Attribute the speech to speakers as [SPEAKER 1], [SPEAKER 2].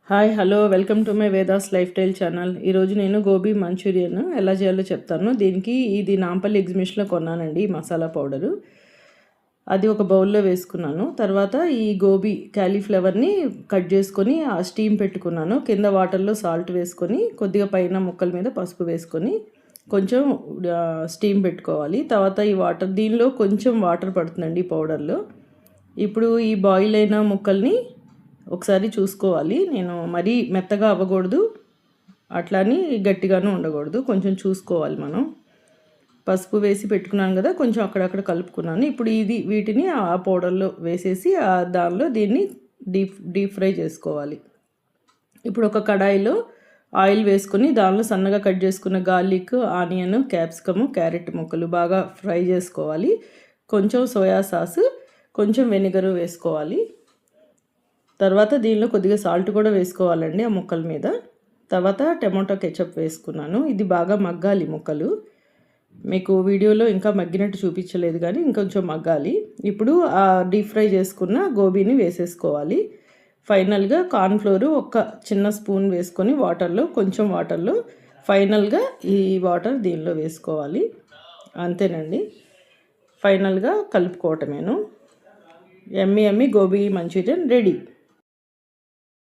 [SPEAKER 1] Hi hello welcome to my Vedas life style channel. ఈరోజు నేను gobi Manchurian ఎలా చేయాలో చెప్తాను. దీనికి ఇది నాంపల్లి ఎగ్జిబిషన్లో కొన్నానండి మసాలా పౌడరు. అది ఒక బౌల్లో వేసుకున్నాను. తర్వాత ఈ గోబీ క్యాలీఫ్లవర్ని కట్ చేసుకొని స్టీమ్ పెట్టుకున్నాను. కింద వాటర్లో సాల్ట్ వేసుకొని కొద్దిగా పైన ముక్కల మీద పసుపు వేసుకొని కొంచెం స్టీమ్ పెట్టుకోవాలి. తర్వాత ఈ వాటర్ దీనిలో కొంచెం వాటర్ పడుతుందండి ఈ పౌడర్లో. ఇప్పుడు ఈ బాయిల్ అయిన ముక్కల్ని ఒకసారి చూసుకోవాలి. నేను మరీ మెత్తగా అవ్వకూడదు, అట్లాని గట్టిగాను ఉండకూడదు, కొంచెం చూసుకోవాలి మనం. పసుపు వేసి పెట్టుకున్నాను కదా, కొంచెం అక్కడక్కడ కలుపుకున్నాను. ఇప్పుడు వీటిని ఆ పౌడర్లో వేసేసి దానిలో దీన్ని డీప్ ఫ్రై చేసుకోవాలి. ఇప్పుడు ఒక కడాయిలో ఆయిల్ వేసుకొని దానిలో సన్నగా కట్ చేసుకున్న గార్లిక్, ఆనియన్, క్యాప్సికము, క్యారెట్ ముక్కలు బాగా ఫ్రై చేసుకోవాలి. కొంచెం సోయా సాసు, కొంచెం వెనిగరు వేసుకోవాలి. తర్వాత దీనిలో కొద్దిగా సాల్ట్ కూడా వేసుకోవాలండి ఆ ముక్కల మీద. తర్వాత టమాటో కెచప్ వేసుకున్నాను. ఇది బాగా మగ్గాలి ముక్కలు. మీకు వీడియోలో ఇంకా మగ్గినట్టు చూపించలేదు కానీ ఇంకొంచెం మగ్గాలి. ఇప్పుడు ఆ డీప్ ఫ్రై చేసుకున్న గోబీని వేసేసుకోవాలి. ఫైనల్గా కార్న్ఫ్లోర్ ఒక చిన్న స్పూన్ వేసుకొని కొంచెం వాటర్లో ఫైనల్గా ఈ వాటర్ దీనిలో వేసుకోవాలి. అంతేనండి, ఫైనల్గా కలుపుకోవటమేను. ఎమ్మి గోబీ మంచూరియన్ రెడీ.